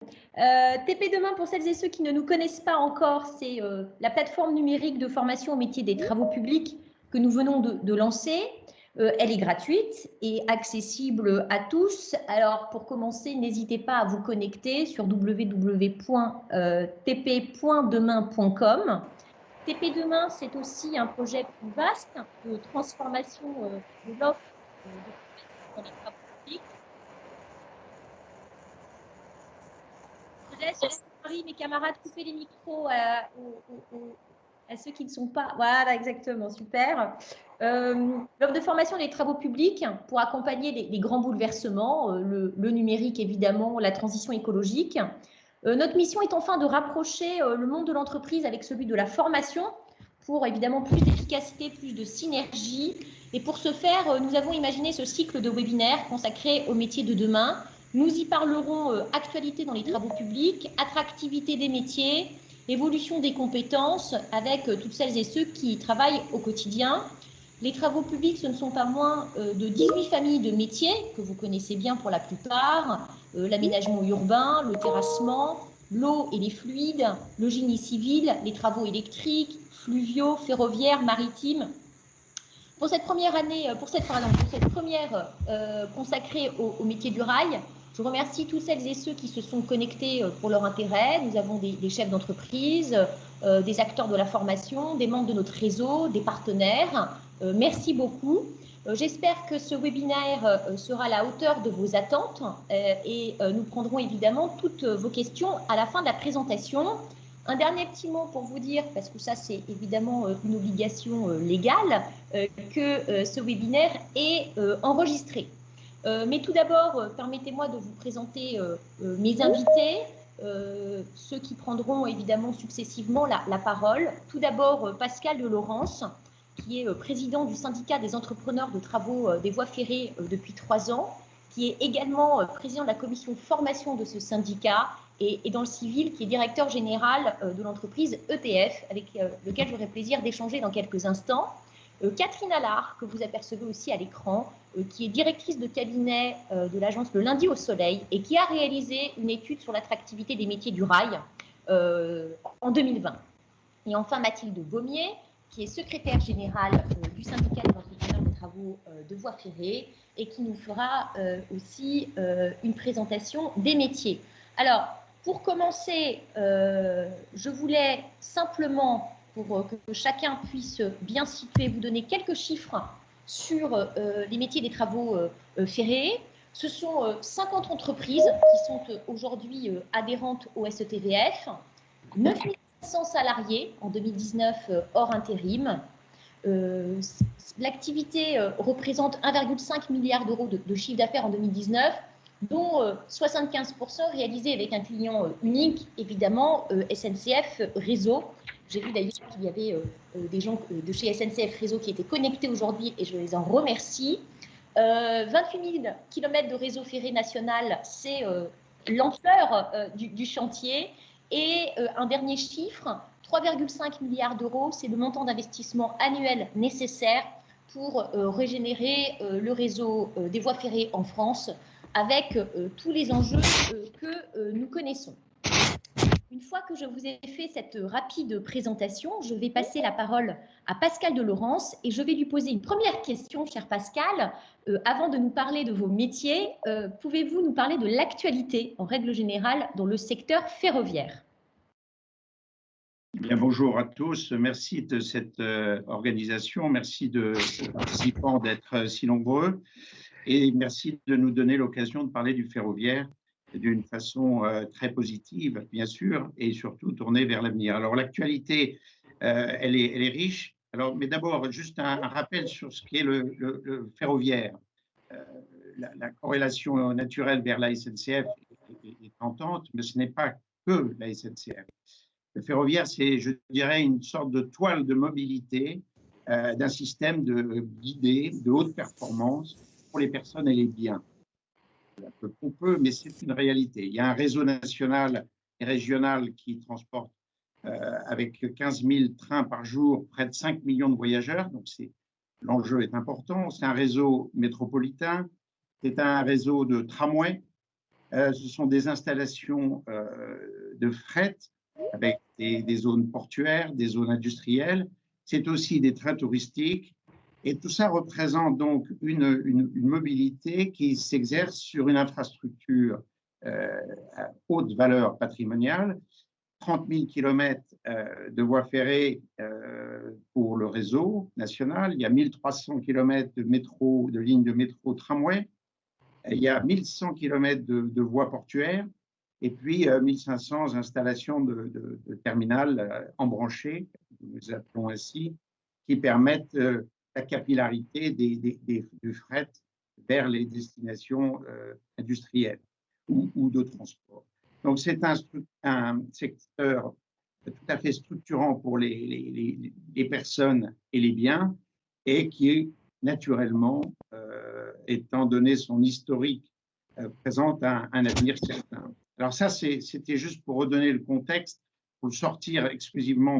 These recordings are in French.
TP Demain, pour celles et ceux qui ne nous connaissent pas encore, c'est la plateforme numérique de formation au métier des travaux publics que nous venons de lancer. Elle est gratuite et accessible à tous. Alors, pour commencer, n'hésitez pas à vous connecter sur www.tp.demain.com. TP Demain, c'est aussi un projet plus vaste de transformation de l'offre de formation dans les travaux publics. Je laisse Marie, mes camarades, couper les micros à ceux qui ne sont pas. Voilà, exactement, super. L'offre de formation des travaux publics pour accompagner les grands bouleversements, le numérique évidemment, la transition écologique. Notre mission est enfin de rapprocher le monde de l'entreprise avec celui de la formation pour évidemment plus d'efficacité, plus de synergie. Et pour ce faire, nous avons imaginé ce cycle de webinaires consacré au métier de demain. Nous y parlerons actualité dans les travaux publics, attractivité des métiers, évolution des compétences avec toutes celles et ceux qui y travaillent au quotidien. Les travaux publics, ce ne sont pas moins de 18 familles de métiers que vous connaissez bien pour la plupart, l'aménagement urbain, le terrassement, l'eau et les fluides, le génie civil, les travaux électriques, fluviaux, ferroviaires, maritimes. Pour cette première année, pour cette première consacrée au métier du rail, je remercie tous celles et ceux qui se sont connectés pour leur intérêt. Nous avons des chefs d'entreprise, des acteurs de la formation, des membres de notre réseau, des partenaires. Merci beaucoup. J'espère que ce webinaire sera à la hauteur de vos attentes et nous prendrons évidemment toutes vos questions à la fin de la présentation. Un dernier petit mot pour vous dire, parce que ça c'est évidemment une obligation légale, que ce webinaire est enregistré. Mais tout d'abord, permettez-moi de vous présenter mes invités, ceux qui prendront évidemment successivement la parole. Tout d'abord, Pascal de Laurence, qui est président du syndicat des entrepreneurs de travaux des voies ferrées depuis 3 ans, qui est également président de la commission formation de ce syndicat et dans le civil, qui est directeur général de l'entreprise ETF, avec lequel j'aurai plaisir d'échanger dans quelques instants. Catherine Allard, que vous apercevez aussi à l'écran, qui est directrice de cabinet de l'agence Le Lundi au Soleil et qui a réalisé une étude sur l'attractivité des métiers du rail en 2020. Et enfin, Mathilde Baumier, qui est secrétaire générale du syndicat des entrepreneurs des travaux de voies ferrées et qui nous fera aussi une présentation des métiers. Alors, pour commencer, je voulais simplement, pour que chacun puisse bien situer, vous donner quelques chiffres sur les métiers des travaux ferrés. Ce sont 50 entreprises qui sont aujourd'hui adhérentes au SETVF, 900 salariés en 2019 hors intérim. L'activité représente 1,5 milliard d'euros de chiffre d'affaires en 2019, dont 75% réalisés avec un client unique, évidemment, SNCF Réseau. J'ai vu d'ailleurs qu'il y avait des gens de chez SNCF Réseau qui étaient connectés aujourd'hui et je les en remercie. 28 000 km de réseau ferré national, c'est l'ampleur du chantier. Et un dernier chiffre, 3,5 milliards d'euros, c'est le montant d'investissement annuel nécessaire pour régénérer le réseau des voies ferrées en France avec tous les enjeux que nous connaissons. Une fois que je vous ai fait cette rapide présentation, je vais passer la parole à Pascal de Laurence et je vais lui poser une première question, cher Pascal. Avant de nous parler de vos métiers, pouvez-vous nous parler de l'actualité en règle générale dans le secteur ferroviaire ? Bien, bonjour à tous. Merci de cette organisation. Merci aux participants d'être si nombreux. Et merci de nous donner l'occasion de parler du ferroviaire d'une façon très positive, bien sûr, et surtout tournée vers l'avenir. Alors, l'actualité, elle est riche. Alors, mais d'abord, juste un rappel sur ce qu'est le ferroviaire. La corrélation naturelle vers la SNCF est tentante, mais ce n'est pas que la SNCF. Le ferroviaire, c'est, je dirais, une sorte de toile de mobilité d'un système guidé de haute performance pour les personnes et les biens. Un peu pompeux, mais c'est une réalité. Il y a un réseau national et régional qui transporte avec 15 000 trains par jour près de 5 millions de voyageurs. Donc, l'enjeu est important. C'est un réseau métropolitain. C'est un réseau de tramways Ce sont des installations de fret avec des zones portuaires, des zones industrielles. C'est aussi des trains touristiques. Et tout ça représente donc une mobilité qui s'exerce sur une infrastructure à haute valeur patrimoniale, 30 000 km de voies ferrées pour le réseau national. Il y a 1300 km de métro, de lignes de métro tramway. Il y a 1100 km de voies portuaires et puis 1500 installations de terminales embranchées, nous les appelons ainsi, qui permettent la capillarité du fret vers les destinations industrielles ou de transport. Donc, c'est un secteur tout à fait structurant pour les personnes et les biens et qui, naturellement, étant donné son historique, présente un avenir certain. Alors ça, c'était juste pour redonner le contexte, pour sortir exclusivement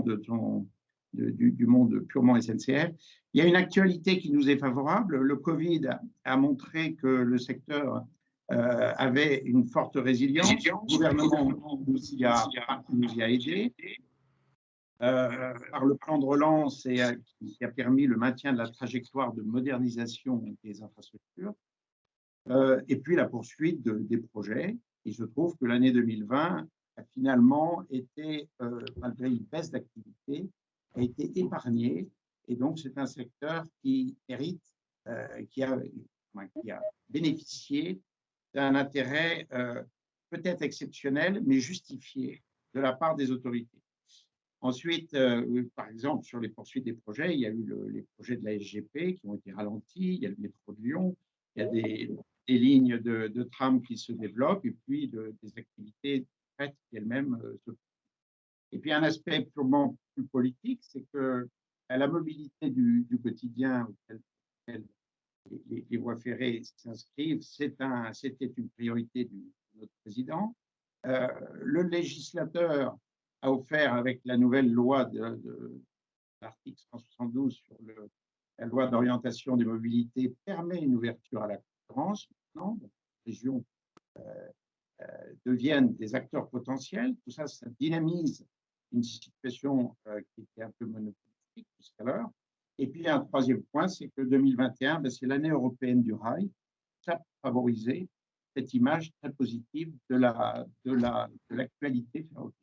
du monde purement SNCF. Il y a une actualité qui nous est favorable. Le Covid a montré que le secteur avait une forte résilience. Le gouvernement nous y a aidés. Par le plan de relance qui a permis le maintien de la trajectoire de modernisation des infrastructures, et puis la poursuite des projets. Et je trouve que l'année 2020 a finalement été, malgré une baisse d'activité, a été épargnée. Et donc, c'est un secteur qui hérite, qui a bénéficié d'un intérêt peut-être exceptionnel, mais justifié de la part des autorités. Ensuite, par exemple, sur les poursuites des projets, il y a eu les projets de la SGP qui ont été ralentis, il y a le métro de Lyon, il y a des lignes de tram qui se développent et puis des activités faites qui elles-mêmes se. Et puis un aspect purement plus politique, c'est que la mobilité du quotidien auquel les voies ferrées s'inscrivent, c'était une priorité de notre président. Le législateur a offert, avec la nouvelle loi de l'article 172 sur la loi d'orientation des mobilités, permet une ouverture à la concurrence. Maintenant, les régions deviennent des acteurs potentiels. Tout ça, ça dynamise une situation qui était un peu monopolistique jusqu'alors. Et puis, un troisième point, c'est que 2021, c'est l'année européenne du rail. Ça a favorisé cette image très positive de l'actualité ferroviaire.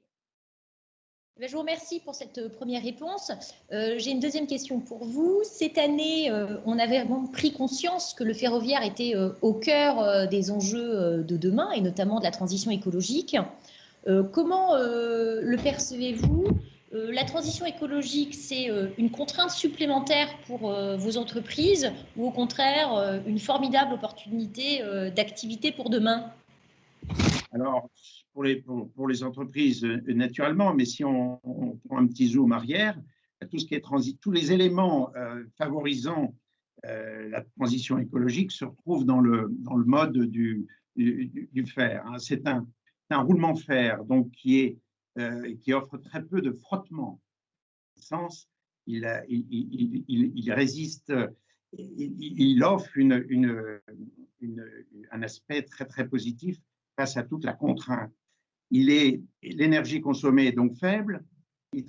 Je vous remercie pour cette première réponse. J'ai une deuxième question pour vous. Cette année, on avait vraiment pris conscience que le ferroviaire était au cœur des enjeux de demain, et notamment de la transition écologique. Comment le percevez-vous ? La transition écologique, c'est une contrainte supplémentaire pour vos entreprises ou au contraire une formidable opportunité d'activité pour demain ? Alors, pour les entreprises, naturellement, mais si on prend un petit zoom arrière, tout ce qui est tous les éléments favorisant la transition écologique se retrouvent dans le mode du fer. Hein. C'est un roulement fer donc, qui offre très peu de frottement. Il résiste, il offre un aspect très, très positif face à toute la contrainte. L'énergie consommée est donc faible, il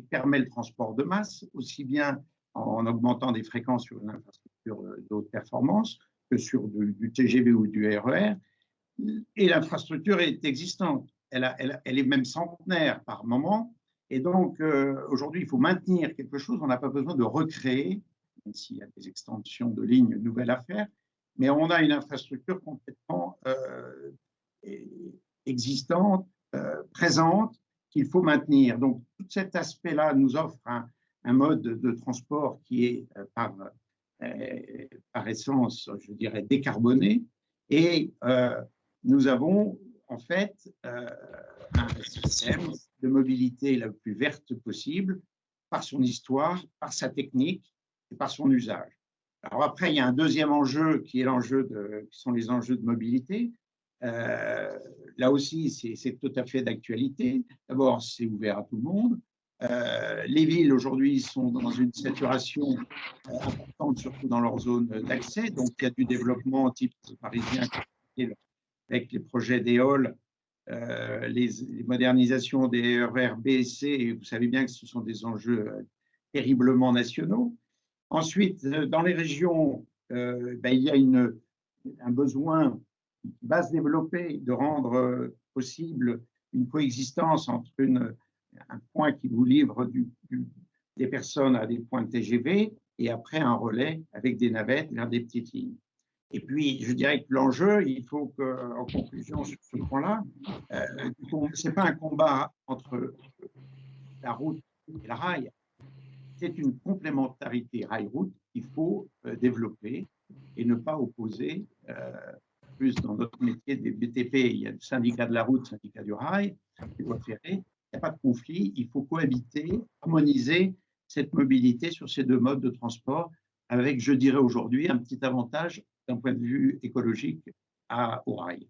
permet le transport de masse, aussi bien en augmentant des fréquences sur une infrastructure de haute performance que sur du TGV ou du RER, et l'infrastructure est existante, elle est même centenaire par moment, et donc aujourd'hui il faut maintenir quelque chose, on n'a pas besoin de recréer, même s'il y a des extensions de lignes nouvelles à faire, mais on a une infrastructure complètement existante, présente, qu'il faut maintenir. Donc, tout cet aspect-là nous offre un mode de transport qui est par essence, je dirais, décarboné. Et nous avons en fait un système de mobilité la plus verte possible par son histoire, par sa technique et par son usage. Alors après, il y a un deuxième enjeu qui sont les enjeux de mobilité. Là aussi, c'est tout à fait d'actualité. D'abord, c'est ouvert à tout le monde. Les villes aujourd'hui sont dans une saturation importante, surtout dans leur zone d'accès. Donc, il y a du développement type parisien avec les projets d'EOL, les modernisations des RER B et C, et vous savez bien que ce sont des enjeux terriblement nationaux. Ensuite, dans les régions, il y a un besoin qui va se développer de rendre possible une coexistence entre un point qui vous livre des personnes à des points de TGV et après un relais avec des navettes vers des petites lignes. Et puis, je dirais que l'enjeu, il faut qu'en conclusion sur ce point-là, ce n'est pas un combat entre la route et la rail, c'est une complémentarité rail-route qu'il faut développer et ne pas opposer. Plus dans notre métier des BTP, il y a le syndicat de la route, le syndicat du rail, des voies ferrées. Il n'y a pas de conflit, il faut cohabiter, harmoniser cette mobilité sur ces deux modes de transport avec, je dirais aujourd'hui, un petit avantage d'un point de vue écologique au rail.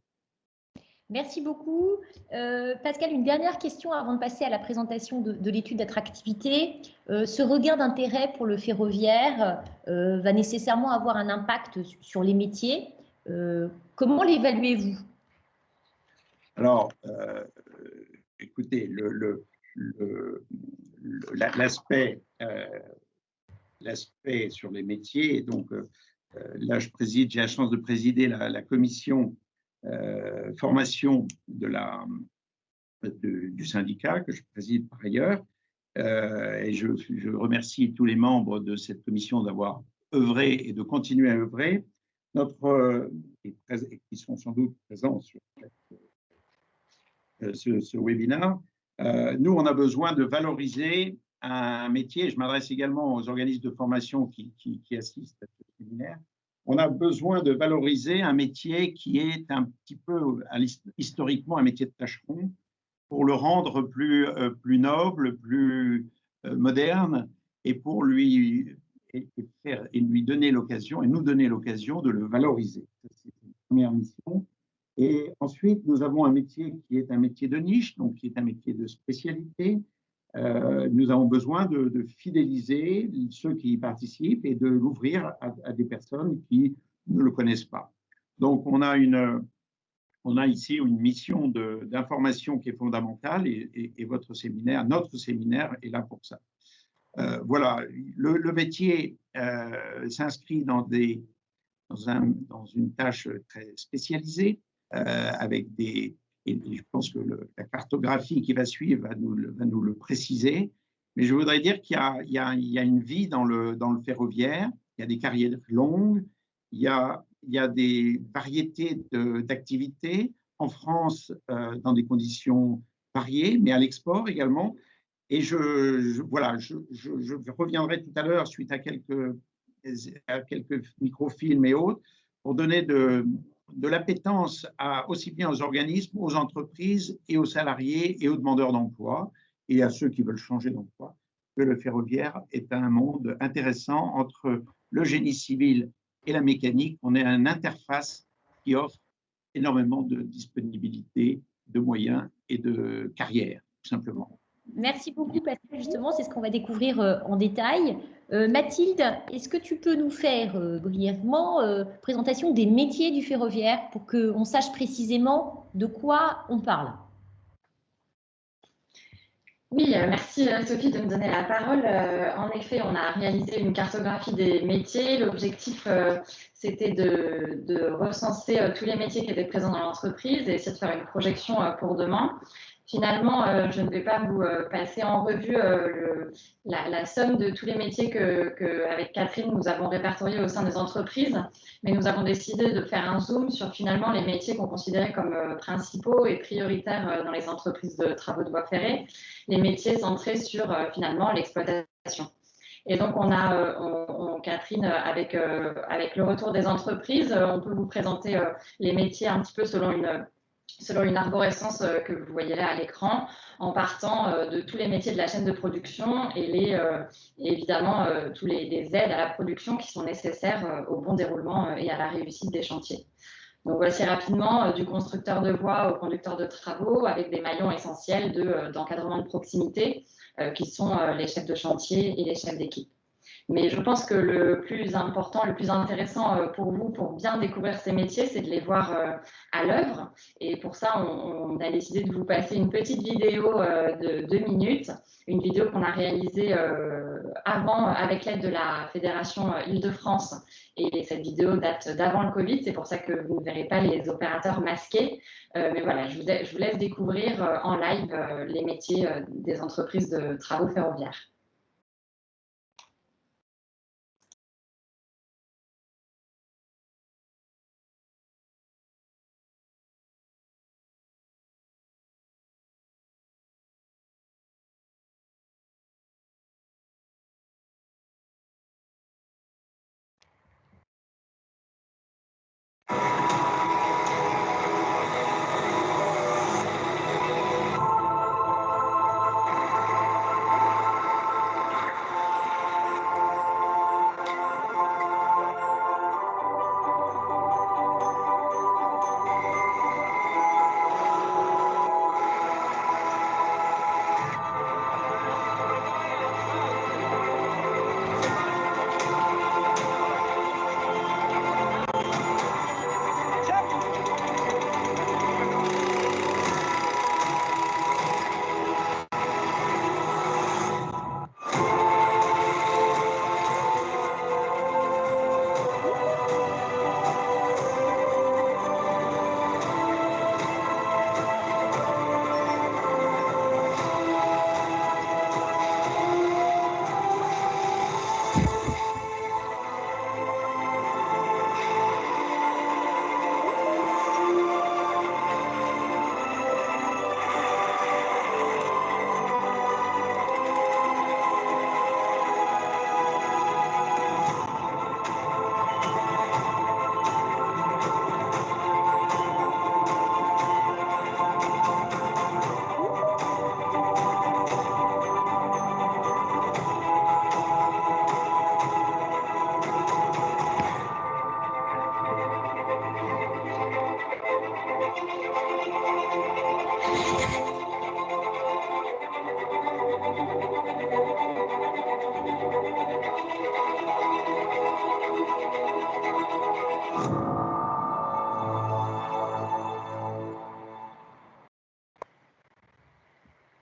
Merci beaucoup. Pascal, une dernière question avant de passer à la présentation de l'étude d'attractivité. Ce regain d'intérêt pour le ferroviaire va nécessairement avoir un impact sur les métiers. Comment l'évaluez-vous? Alors, écoutez, l'aspect sur les métiers, donc là, j'ai la chance de présider la commission formation du syndicat que je préside par ailleurs. Et je remercie tous les membres de cette commission d'avoir œuvré et de continuer à œuvrer. Qui sont sans doute présents sur ce webinaire. Nous, on a besoin de valoriser un métier. Je m'adresse également aux organismes de formation qui assistent à ce séminaire. On a besoin de valoriser un métier qui est un petit peu, historiquement, un métier de tâcheron, pour le rendre plus noble, plus moderne, et pour lui donner l'occasion, et nous donner l'occasion de le valoriser. C'est une première mission. Et ensuite, nous avons un métier qui est un métier de niche, donc qui est un métier de spécialité. Nous avons besoin de fidéliser ceux qui y participent et de l'ouvrir à des personnes qui ne le connaissent pas. Donc, on a ici une mission d'information qui est fondamentale et notre séminaire est là pour ça. Voilà, le métier s'inscrit dans une tâche très spécialisée avec et je pense que la cartographie qui va suivre va nous le préciser. Mais je voudrais dire qu'il y a une vie dans le ferroviaire, il y a des carrières longues, il y a des variétés d'activités en France dans des conditions variées, mais à l'export également. Et je reviendrai tout à l'heure suite à quelques microfilms et autres pour donner de l'appétence aussi bien aux organismes, aux entreprises et aux salariés et aux demandeurs d'emploi et à ceux qui veulent changer d'emploi, que le ferroviaire est un monde intéressant entre le génie civil et la mécanique. On est à une interface qui offre énormément de disponibilité, de moyens et de carrière, tout simplement. Merci beaucoup, Pascal. Justement, c'est ce qu'on va découvrir en détail. Mathilde, est-ce que tu peux nous faire brièvement présentation des métiers du ferroviaire pour qu'on sache précisément de quoi on parle? Oui, merci Sophie de me donner la parole. En effet, on a réalisé une cartographie des métiers. L'objectif, c'était de recenser tous les métiers qui étaient présents dans l'entreprise et essayer de faire une projection pour demain. Finalement, je ne vais pas vous passer en revue la somme de tous les métiers qu'avec Catherine, nous avons répertoriés au sein des entreprises, mais nous avons décidé de faire un zoom sur finalement les métiers qu'on considérait comme principaux et prioritaires dans les entreprises de travaux de voies ferrées, les métiers centrés sur finalement l'exploitation. Et donc, Catherine, avec le retour des entreprises, on peut vous présenter les métiers un petit peu selon une arborescence que vous voyez là à l'écran, en partant de tous les métiers de la chaîne de production et évidemment tous les aides à la production qui sont nécessaires au bon déroulement et à la réussite des chantiers. Donc voici rapidement du constructeur de voies au conducteur de travaux avec des maillons essentiels d'encadrement de proximité qui sont les chefs de chantier et les chefs d'équipe. Mais je pense que le plus important, le plus intéressant pour vous, pour bien découvrir ces métiers, c'est de les voir à l'œuvre. Et pour ça, on a décidé de vous passer une petite vidéo de 2 minutes, une vidéo qu'on a réalisée avant avec l'aide de la Fédération Île-de-France. Et cette vidéo date d'avant le Covid, c'est pour ça que vous ne verrez pas les opérateurs masqués. Mais voilà, je vous laisse découvrir en live les métiers des entreprises de travaux ferroviaires.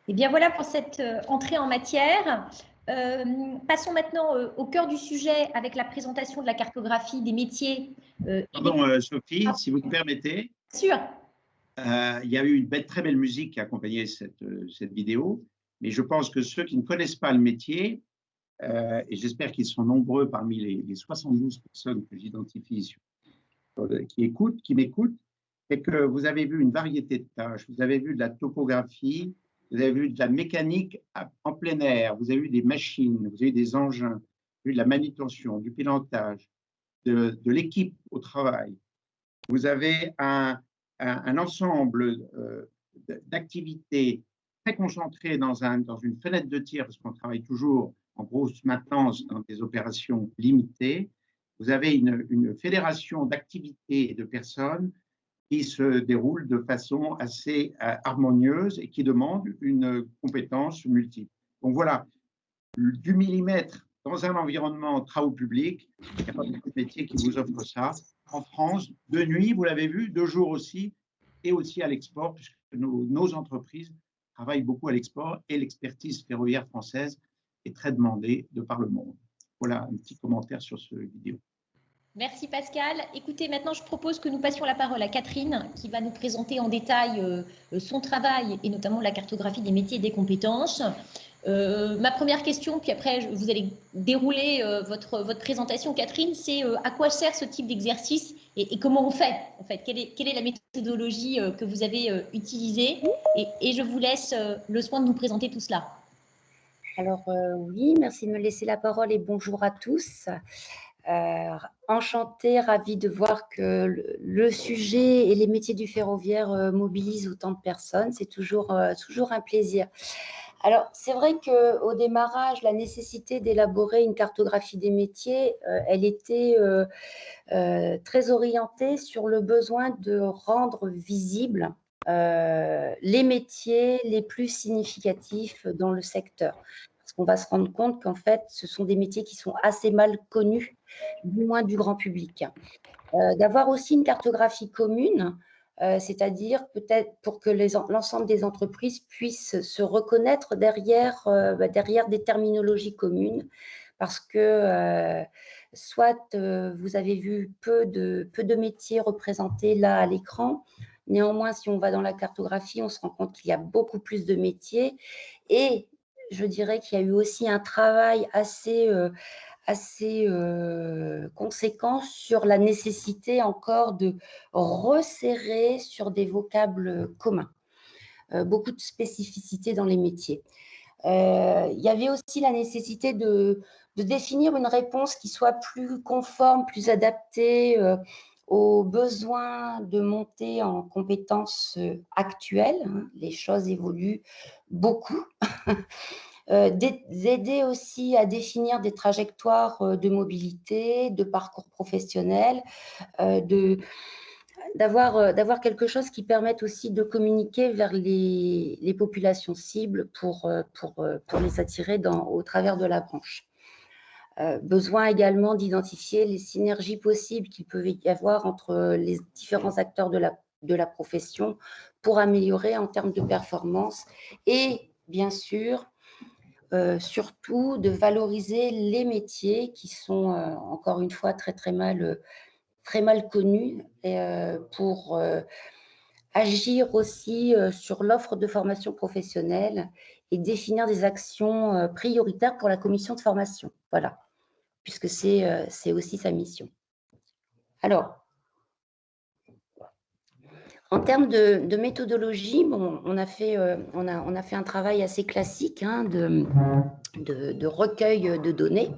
Et bien voilà pour cette entrée en matière. Passons maintenant au cœur du sujet avec la présentation de la cartographie des métiers. Pardon, Sophie, si vous me permettez. Bien sûr. Il y a eu une très belle musique qui a accompagné cette vidéo, mais je pense que ceux qui ne connaissent pas le métier, et j'espère qu'ils sont nombreux parmi les 72 personnes que j'identifie qui m'écoutent, c'est que vous avez vu une variété de tâches, vous avez vu de la topographie, vous avez vu de la mécanique en plein air, vous avez vu des machines, vous avez vu des engins, vous avez vu de la manutention, du pilotage, de l'équipe au travail. Vous avez un ensemble d'activités très concentrées dans une fenêtre de tir, parce qu'on travaille toujours en grosse maintenance dans des opérations limitées. Vous avez une fédération d'activités et de personnes qui se déroule de façon assez harmonieuse et qui demande une compétence multiple. Donc voilà, du millimètre dans un environnement travaux publics, il n'y a pas beaucoup de métiers qui vous offrent ça. En France, de nuit, vous l'avez vu, de jour aussi, et aussi à l'export, puisque nos entreprises travaillent beaucoup à l'export et l'expertise ferroviaire française est très demandée de par le monde. Voilà un petit commentaire sur ce vidéo. Merci Pascal. Écoutez, maintenant je propose que nous passions la parole à Catherine qui va nous présenter en détail son travail et notamment la cartographie des métiers et des compétences. Ma première question, puis après vous allez dérouler votre présentation Catherine, c'est à quoi sert ce type d'exercice et comment on fait en fait, quelle est la méthodologie que vous avez utilisée et je vous laisse le soin de nous présenter tout cela. Alors oui, merci de me laisser la parole et bonjour à tous. Enchantée, ravie de voir que le sujet et les métiers du ferroviaire mobilisent autant de personnes. C'est toujours un plaisir. Alors, c'est vrai qu'au démarrage, la nécessité d'élaborer une cartographie des métiers, elle était très orientée sur le besoin de rendre visibles les métiers les plus significatifs dans le secteur. Parce parce qu'on va se rendre compte qu'en fait, ce sont des métiers qui sont assez mal connus, du moins du grand public. D'avoir aussi une cartographie commune, c'est-à-dire peut-être pour que l'ensemble des entreprises puissent se reconnaître derrière des terminologies communes, parce que soit vous avez vu peu de métiers représentés là à l'écran. Néanmoins, si on va dans la cartographie, on se rend compte qu'il y a beaucoup plus de métiers, et je dirais qu'il y a eu aussi un travail assez conséquent sur la nécessité encore de resserrer sur des vocables communs, beaucoup de spécificités dans les métiers. Il y avait aussi la nécessité de définir une réponse qui soit plus conforme, plus adaptée aux besoins de montée en compétences actuelles. Les choses évoluent beaucoup. D'aider aussi à définir des trajectoires de mobilité, de parcours professionnel, d'avoir quelque chose qui permette aussi de communiquer vers les populations cibles pour les attirer au travers de la branche. Besoin également d'identifier les synergies possibles qu'il peut y avoir entre les différents acteurs de la profession pour améliorer en termes de performance, et bien sûr, surtout de valoriser les métiers qui sont encore une fois très mal connus, et pour agir aussi sur l'offre de formation professionnelle et définir des actions prioritaires pour la commission de formation. Voilà, puisque c'est aussi sa mission. Alors, en termes de méthodologie, bon, on a fait un travail assez classique de recueil de données.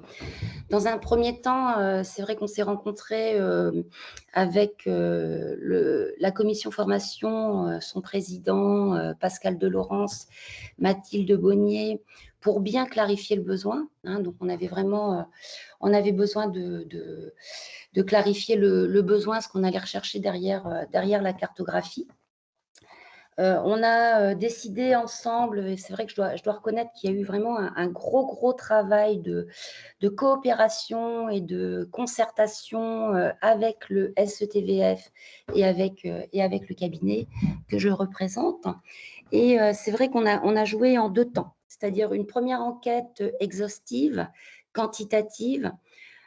Dans un premier temps, c'est vrai qu'on s'est rencontré avec la commission formation, son président Pascal Delorence, Mathilde Bonnier, pour bien clarifier le besoin. Donc, on avait besoin de clarifier le besoin, ce qu'on allait rechercher derrière la cartographie. On a décidé ensemble, et c'est vrai que je dois reconnaître qu'il y a eu vraiment un gros travail de coopération et de concertation avec le SETVF et avec le cabinet que je représente. Et c'est vrai qu'on a joué en 2 temps, c'est-à-dire une première enquête exhaustive, quantitative,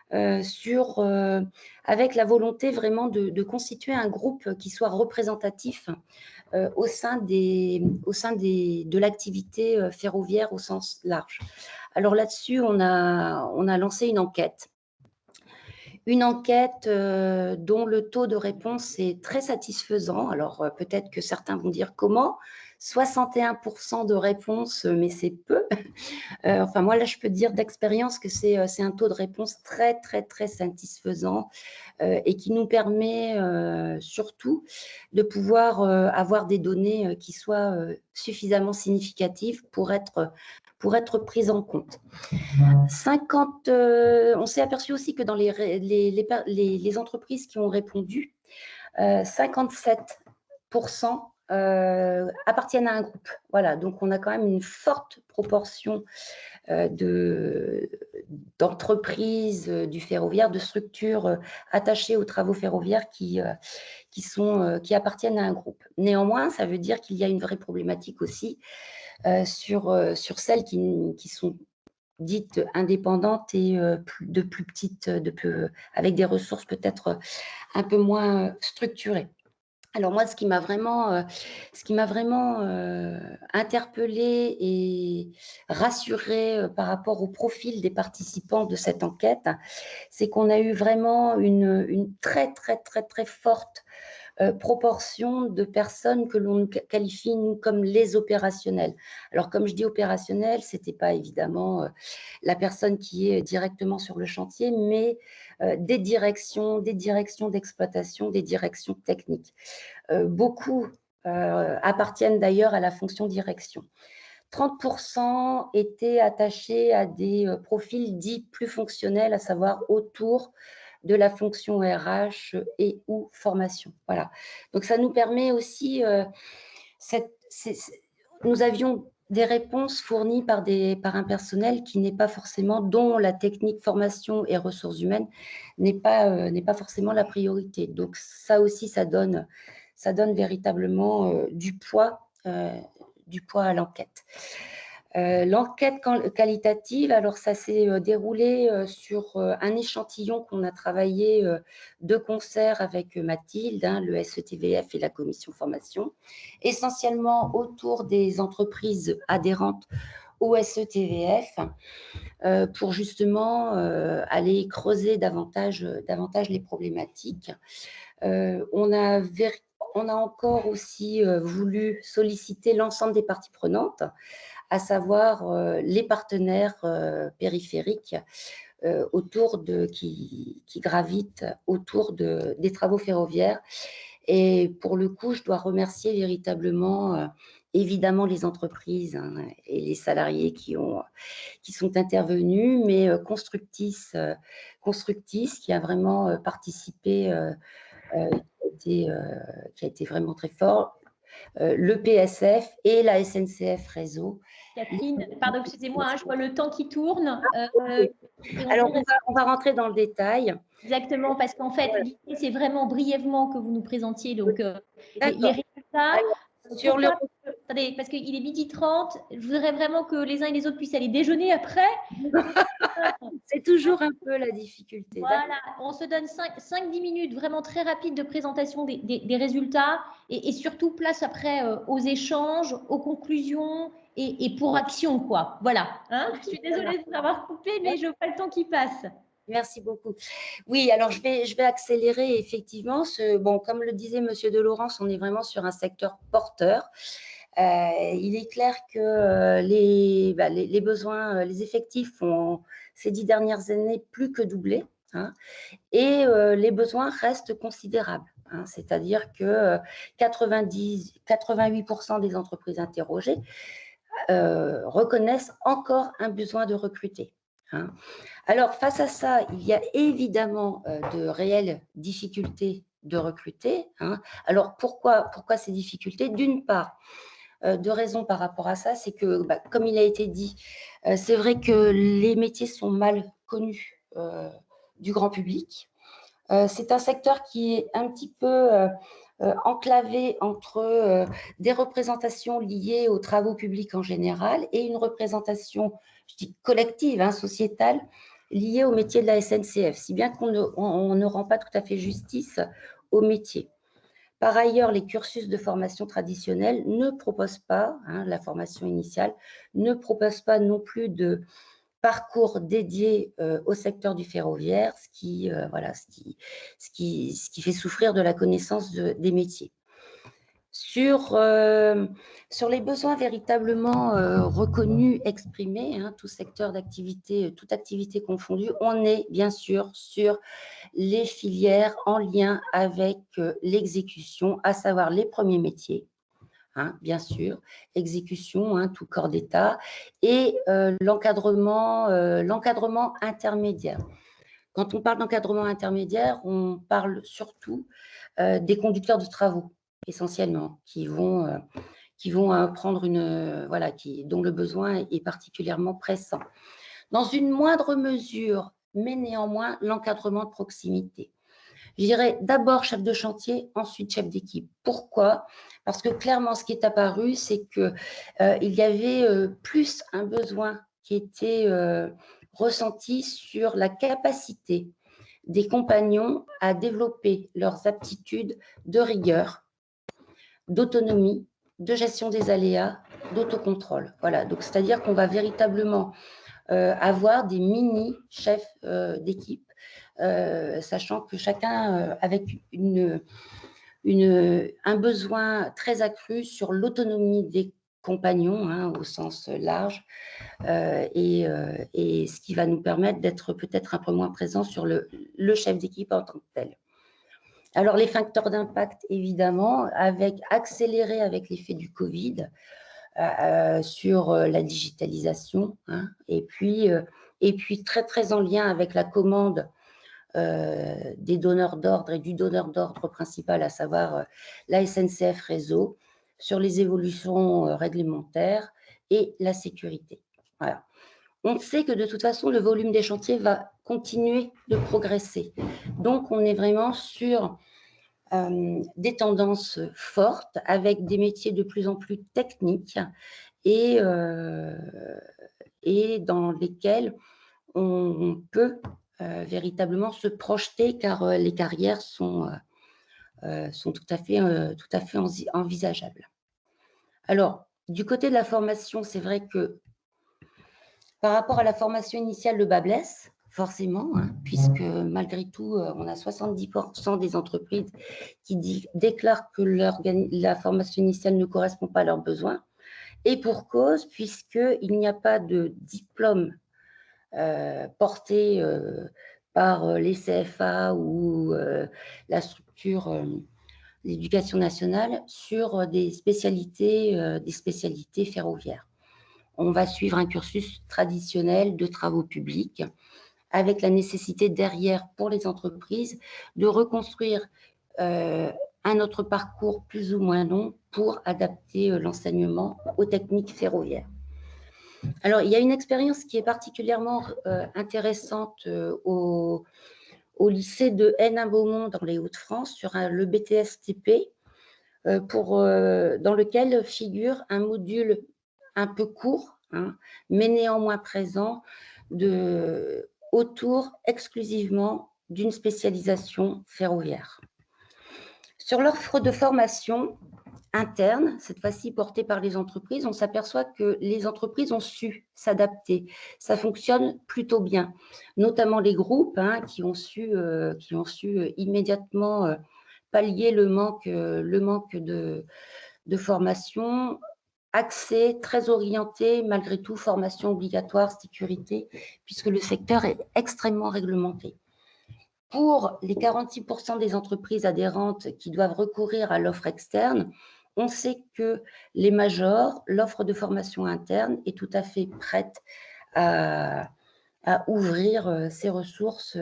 avec la volonté vraiment de constituer un groupe qui soit représentatif au sein de l'activité ferroviaire au sens large. Alors là-dessus, on a lancé une enquête dont le taux de réponse est très satisfaisant. Alors peut-être que certains vont dire comment 61% de réponse, mais c'est peu. Enfin, moi, là, je peux dire d'expérience que c'est un taux de réponse très satisfaisant et qui nous permet surtout de pouvoir avoir des données qui soient suffisamment significatives pour être prises en compte. On s'est aperçu aussi que dans les entreprises qui ont répondu, 57% appartiennent à un groupe. Voilà, donc on a quand même une forte proportion d'entreprises du ferroviaire, de structures attachées aux travaux ferroviaires qui appartiennent à un groupe. Néanmoins, ça veut dire qu'il y a une vraie problématique aussi sur celles qui sont dites indépendantes et de plus petites, avec des ressources peut-être un peu moins structurées. Alors moi, ce qui m'a vraiment interpellée et rassurée par rapport au profil des participants de cette enquête, c'est qu'on a eu vraiment une très forte proportion de personnes que l'on qualifie, nous, comme les opérationnels. Alors, comme je dis opérationnel, ce n'était pas évidemment la personne qui est directement sur le chantier, mais des directions d'exploitation, des directions techniques. Beaucoup appartiennent d'ailleurs à la fonction direction. 30% étaient attachés à des profils dits plus fonctionnels, à savoir autour de la fonction RH et ou formation. Voilà. Donc, ça nous permet aussi nous avions des réponses fournies par un personnel qui n'est pas forcément, dont la technique formation et ressources humaines n'est pas forcément la priorité. Donc ça aussi, ça donne véritablement du poids à l'enquête. L'enquête qualitative, alors ça s'est déroulé sur un échantillon qu'on a travaillé de concert avec Mathilde, le SETVF et la commission formation, essentiellement autour des entreprises adhérentes au SETVF, pour justement aller creuser davantage les problématiques. On a encore aussi voulu solliciter l'ensemble des parties prenantes, à savoir les partenaires périphériques qui gravitent autour des travaux ferroviaires. Et pour le coup, je dois remercier véritablement, évidemment, les entreprises et les salariés qui sont intervenus, mais Constructis qui a vraiment participé, qui a été vraiment très fort, le PSF et la SNCF Réseau. Catherine, pardon, excusez-moi, je vois le temps qui tourne. Alors, on va rentrer dans le détail. Exactement, parce qu'en fait, l'idée, c'est vraiment brièvement que vous nous présentiez donc, les résultats. Alors, attendez, parce qu'il est 12h30, je voudrais vraiment que les uns et les autres puissent aller déjeuner après. C'est toujours un peu la difficulté. Voilà, on se donne 5-10 minutes vraiment très rapides de présentation des résultats et surtout place après aux échanges, aux conclusions et pour action, quoi. Voilà. Hein, je suis désolée de vous avoir coupé, mais je vois le temps qui passe. Merci beaucoup. Oui, alors je vais accélérer effectivement. Bon, comme le disait Monsieur de Laurence, on est vraiment sur un secteur porteur. Il est clair que les besoins, les effectifs ont ces 10 dernières années plus que doublé, et les besoins restent considérables. C'est-à-dire que 88% des entreprises interrogées reconnaissent encore un besoin de recruter. Alors, face à ça, il y a évidemment de réelles difficultés de recruter. Alors, pourquoi ces difficultés? D'une part, deux raisons par rapport à ça, c'est que, comme il a été dit, c'est vrai que les métiers sont mal connus du grand public. C'est un secteur qui est un petit peu enclavé entre des représentations liées aux travaux publics en général et une représentation, je dis collective, sociétale, liée au métier de la SNCF, si bien qu'on ne rend pas tout à fait justice au métier. Par ailleurs, les cursus de formation traditionnels ne proposent pas, la formation initiale, ne propose pas non plus de parcours dédié au secteur du ferroviaire, ce qui fait souffrir de la connaissance des métiers. Sur les besoins véritablement reconnus, exprimés, tout secteur d'activité, toute activité confondue, on est bien sûr sur les filières en lien avec l'exécution, à savoir les premiers métiers, bien sûr, exécution, tout corps d'État, et l'encadrement intermédiaire. Quand on parle d'encadrement intermédiaire, on parle surtout des conducteurs de travaux, essentiellement, qui vont prendre dont le besoin est particulièrement pressant. Dans une moindre mesure, mais néanmoins, l'encadrement de proximité. Je dirais d'abord chef de chantier, ensuite chef d'équipe. Pourquoi? Parce que clairement, ce qui est apparu, c'est qu'il y avait plus un besoin qui était ressenti sur la capacité des compagnons à développer leurs aptitudes de rigueur, d'autonomie, de gestion des aléas, d'autocontrôle. Voilà, donc c'est-à-dire qu'on va véritablement avoir des mini-chefs d'équipe, sachant que chacun avec un besoin très accru sur l'autonomie des compagnons, au sens large, et ce qui va nous permettre d'être peut-être un peu moins présent sur le chef d'équipe en tant que tel. Alors, les facteurs d'impact, évidemment, accélérés avec l'effet du Covid, sur la digitalisation, et puis très, très en lien avec la commande des donneurs d'ordre et du donneur d'ordre principal, à savoir la SNCF Réseau, sur les évolutions réglementaires et la sécurité. Voilà. On sait que de toute façon, le volume des chantiers va continuer de progresser. Donc, on est vraiment sur des tendances fortes avec des métiers de plus en plus techniques et dans lesquels on peut véritablement se projeter car les carrières sont tout à fait envisageables. Alors, du côté de la formation, c'est vrai que par rapport à la formation initiale, le bas blesse, forcément, hein, puisque malgré tout, on a 70% des entreprises qui déclarent que la formation initiale ne correspond pas à leurs besoins. Et pour cause, puisqu'il n'y a pas de diplôme porté par les CFA ou la structure l'éducation nationale sur des spécialités ferroviaires. On va suivre un cursus traditionnel de travaux publics avec la nécessité derrière pour les entreprises de reconstruire un autre parcours plus ou moins long pour adapter l'enseignement aux techniques ferroviaires. Alors, il y a une expérience qui est particulièrement intéressante au lycée de Hénin-Beaumont dans les Hauts-de-France sur le BTS-TP, dans lequel figure un module un peu court, hein, mais néanmoins présent, autour exclusivement d'une spécialisation ferroviaire. Sur l'offre de formation interne, cette fois-ci portée par les entreprises, on s'aperçoit que les entreprises ont su s'adapter. Ça fonctionne plutôt bien, notamment les groupes hein, qui ont su immédiatement pallier le manque de formation, accès très orienté, malgré tout, formation obligatoire, sécurité, puisque le secteur est extrêmement réglementé. Pour les 46% des entreprises adhérentes qui doivent recourir à l'offre externe, on sait que les majors, l'offre de formation interne est tout à fait prête à ouvrir ses ressources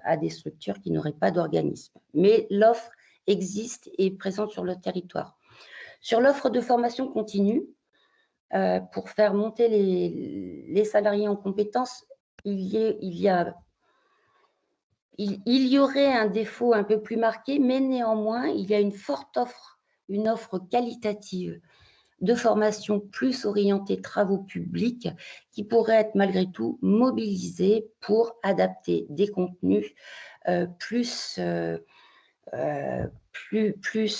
à des structures qui n'auraient pas d'organisme. Mais l'offre existe et est présente sur le territoire. Sur l'offre de formation continue, pour faire monter les salariés en compétences, il y aurait un défaut un peu plus marqué, mais néanmoins, il y a une forte offre, une offre qualitative de formation plus orientée travaux publics qui pourrait être malgré tout mobilisée pour adapter des contenus plus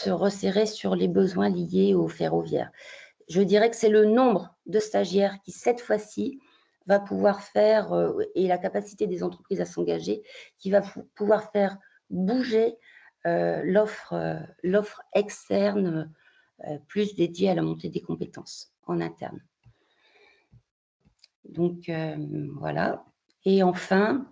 resserrés sur les besoins liés au ferroviaire. Je dirais que c'est le nombre de stagiaires qui, cette fois-ci, va pouvoir faire, et la capacité des entreprises à s'engager, qui va pouvoir faire bouger l'offre externe plus dédiée à la montée des compétences en interne. Donc, voilà. Et enfin,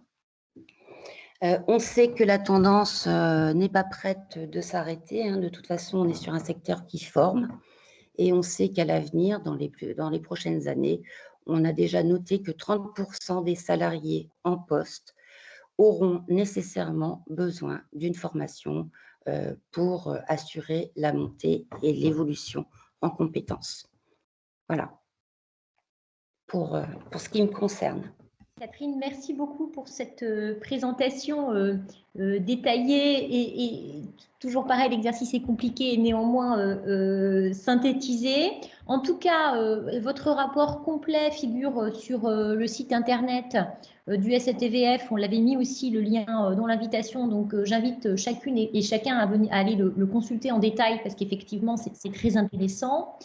on sait que la tendance n'est pas prête de s'arrêter. Hein. De toute façon, on est sur un secteur qui forme. Et on sait qu'à l'avenir, dans les prochaines années, on a déjà noté que 30% des salariés en poste auront nécessairement besoin d'une formation pour assurer la montée et l'évolution en compétences. Voilà, pour ce qui me concerne. Catherine, merci beaucoup pour cette présentation détaillée et toujours pareil, l'exercice est compliqué et néanmoins synthétisé. En tout cas, votre rapport complet figure sur le site internet du SNTVF. On l'avait mis aussi le lien dans l'invitation, donc j'invite chacune et chacun à aller le consulter en détail parce qu'effectivement, c'est très intéressant.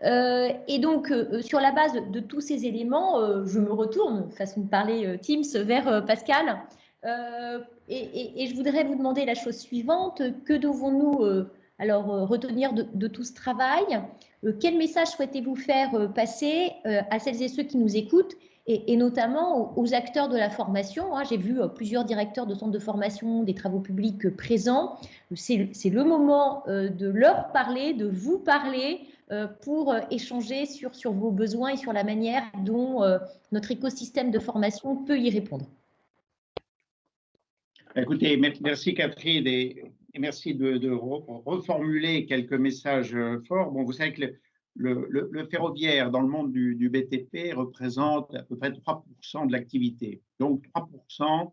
Et donc, sur la base de tous ces éléments, je me retourne, façon de parler Teams, vers Pascal. Et je voudrais vous demander la chose suivante. Que devons-nous retenir de tout ce travail? Quel message souhaitez-vous faire passer à celles et ceux qui nous écoutent et notamment aux acteurs de la formation, hein? J'ai vu plusieurs directeurs de centres de formation, des travaux publics présents. C'est le moment de leur parler, de vous parler, pour échanger sur vos besoins et sur la manière dont notre écosystème de formation peut y répondre. Écoutez, merci Catherine et merci de reformuler quelques messages forts. Bon, vous savez que le ferroviaire dans le monde du BTP représente à peu près 3% de l'activité. Donc 3%,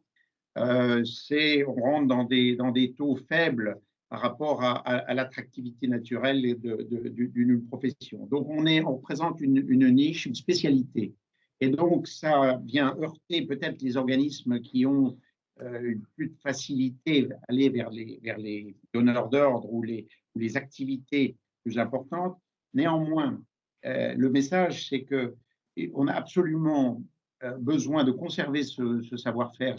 on rentre dans des taux faibles par rapport à l'attractivité naturelle d'une profession. Donc on représente une niche, une spécialité. Et donc ça vient heurter peut-être les organismes qui ont plus de facilité à aller vers les donneurs d'ordre ou les activités plus importantes. Néanmoins, le message, c'est qu'on a absolument besoin de conserver ce savoir-faire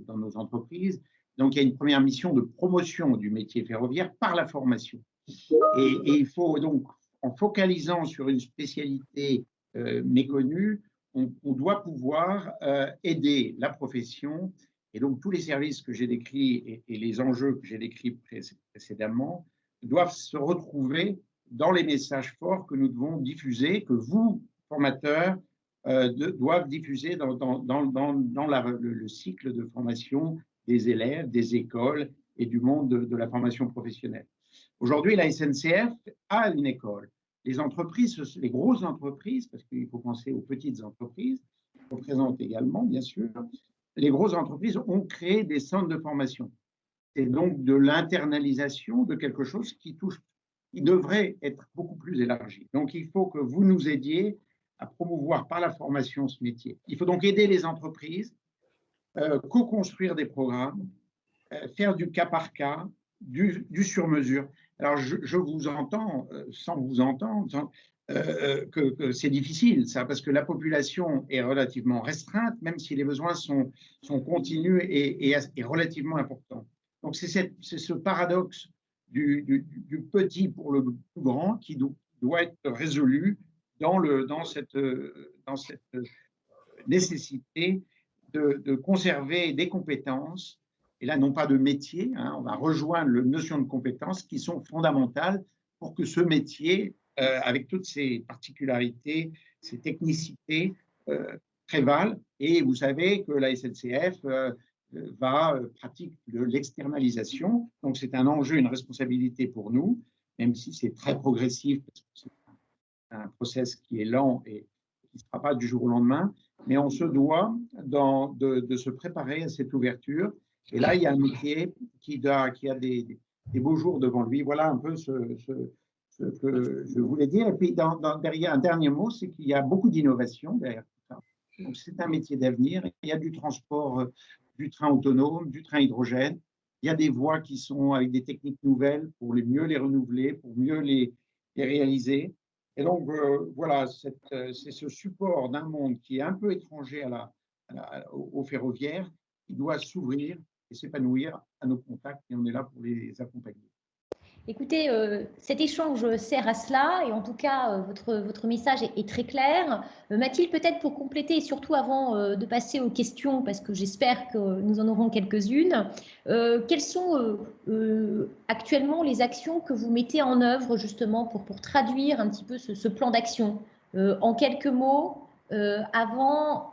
dans nos entreprises. Donc, il y a une première mission de promotion du métier ferroviaire par la formation. Et il faut donc, en focalisant sur une spécialité méconnue, on doit pouvoir aider la profession. Et donc, tous les services que j'ai décrits et les enjeux que j'ai décrits précédemment doivent se retrouver dans les messages forts que nous devons diffuser, que vous, formateurs, doivent diffuser dans le cycle de formation des élèves, des écoles et du monde de la formation professionnelle. Aujourd'hui, la SNCF a une école. Les entreprises, les grosses entreprises, parce qu'il faut penser aux petites entreprises, représentent également, bien sûr, les grosses entreprises ont créé des centres de formation. C'est donc de l'internalisation de quelque chose qui devrait être beaucoup plus élargi. Donc, il faut que vous nous aidiez à promouvoir par la formation ce métier. Il faut donc aider les entreprises, co-construire des programmes, faire du cas par cas, du sur-mesure. Alors, je vous entends, sans vous entendre, que c'est difficile, ça, parce que la population est relativement restreinte, même si les besoins sont continus et relativement importants. Donc, c'est ce paradoxe du petit pour le plus grand qui doit être résolu dans cette nécessité de conserver des compétences, et là non pas de métier, hein, on va rejoindre la notion de compétences qui sont fondamentales pour que ce métier, avec toutes ses particularités, ses technicités, prévalent. Et vous savez que la SNCF pratique de l'externalisation, donc c'est un enjeu, une responsabilité pour nous, même si c'est très progressif, parce que c'est un process qui est lent et qui ne sera pas du jour au lendemain, mais on se doit de se préparer à cette ouverture. Et là, il y a un métier qui a des beaux jours devant lui. Voilà un peu ce que je voulais dire. Et puis, derrière, un dernier mot, c'est qu'il y a beaucoup d'innovation derrière tout ça. Donc, c'est un métier d'avenir. Il y a du transport, du train autonome, du train hydrogène. Il y a des voies qui sont avec des techniques nouvelles pour mieux les renouveler, pour mieux les réaliser. Et donc, voilà, c'est ce support d'un monde qui est un peu étranger au ferroviaire, qui doit s'ouvrir et s'épanouir à nos contacts, et on est là pour les accompagner. Écoutez, cet échange sert à cela, et en tout cas, votre message est très clair. Mathilde, peut-être pour compléter, et surtout avant de passer aux questions, parce que j'espère que nous en aurons quelques-unes, quelles sont actuellement les actions que vous mettez en œuvre justement pour traduire un petit peu ce plan d'action en quelques mots, avant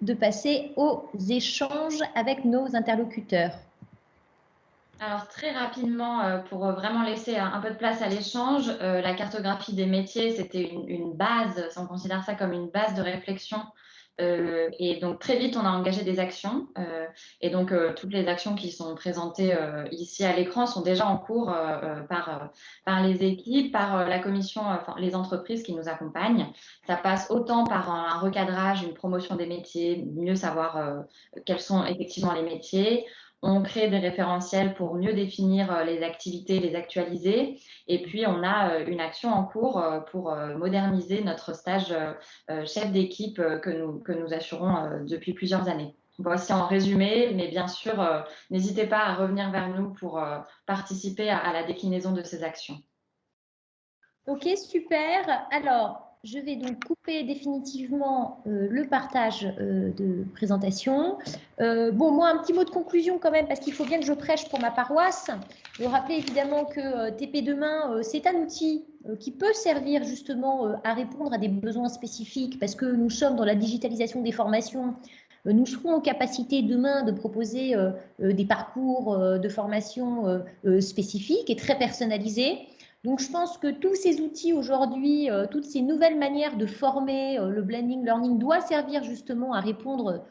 de passer aux échanges avec nos interlocuteurs? Alors très rapidement, pour vraiment laisser un peu de place à l'échange, la cartographie des métiers, c'était une base, on considère ça comme une base de réflexion. Et donc très vite, on a engagé des actions. Et donc toutes les actions qui sont présentées ici à l'écran sont déjà en cours par les équipes, par la commission, enfin les entreprises qui nous accompagnent. Ça passe autant par un recadrage, une promotion des métiers, mieux savoir quels sont effectivement les métiers. On crée des référentiels pour mieux définir les activités, les actualiser. Et puis, on a une action en cours pour moderniser notre stage chef d'équipe que nous assurons depuis plusieurs années. Voici en résumé, mais bien sûr, n'hésitez pas à revenir vers nous pour participer à la déclinaison de ces actions. Ok, super. Alors, je vais donc couper définitivement le partage de présentation. Bon, moi, un petit mot de conclusion quand même, parce qu'il faut bien que je prêche pour ma paroisse. Je veux rappeler évidemment que TP Demain, c'est un outil qui peut servir justement à répondre à des besoins spécifiques, parce que nous sommes dans la digitalisation des formations. Nous serons en capacité demain de proposer des parcours de formation spécifiques et très personnalisés. Donc, je pense que tous ces outils aujourd'hui, toutes ces nouvelles manières de former, le blending learning doit servir justement à répondre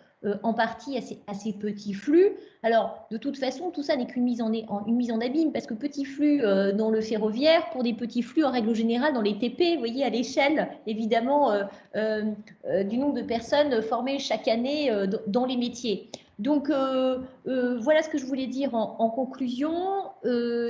en partie à ces petits flux. Alors, de toute façon, tout ça n'est qu'une mise en abîme, parce que petits flux dans le ferroviaire, pour des petits flux en règle générale dans les TP, vous voyez, à l'échelle, évidemment, du nombre de personnes formées chaque année dans les métiers. Donc, voilà ce que je voulais dire en conclusion.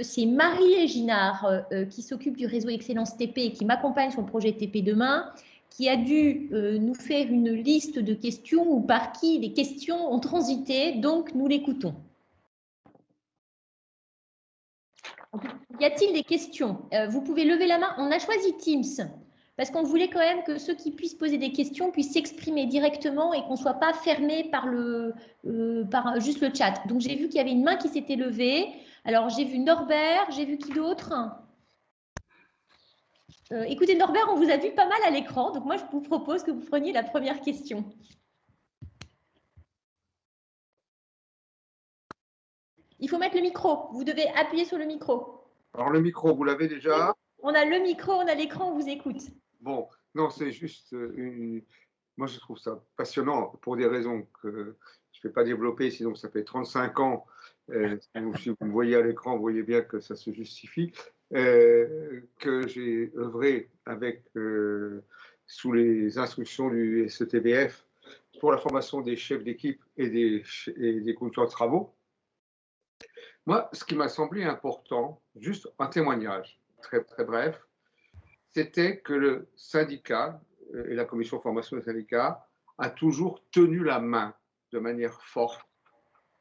C'est Marie Ginard qui s'occupe du réseau Excellence TP et qui m'accompagne sur le projet TP Demain, qui a dû nous faire une liste de questions ou par qui les questions ont transité, donc nous l'écoutons. Y a-t-il des questions? Vous pouvez lever la main. On a choisi Teams parce qu'on voulait quand même que ceux qui puissent poser des questions puissent s'exprimer directement et qu'on ne soit pas fermé par, par juste le chat. Donc, j'ai vu qu'il y avait une main qui s'était levée. Alors, j'ai vu Norbert, j'ai vu qui d'autre? Écoutez, Norbert, on vous a vu pas mal à l'écran. Donc, moi, je vous propose que vous preniez la première question. Il faut mettre le micro. Vous devez appuyer sur le micro. Alors, le micro, vous l'avez déjà? On a le micro, on a l'écran, on vous écoute. Bon, non, c'est juste moi, je trouve ça passionnant pour des raisons que je ne vais pas développer, sinon ça fait 35 ans. Si vous me voyez à l'écran, vous voyez bien que ça se justifie. Que j'ai œuvré avec, sous les instructions du SETBF pour la formation des chefs d'équipe et des conducteurs de travaux. Moi, ce qui m'a semblé important, juste un témoignage très, très bref, c'était que le syndicat et la commission formation des syndicats a toujours tenu la main de manière forte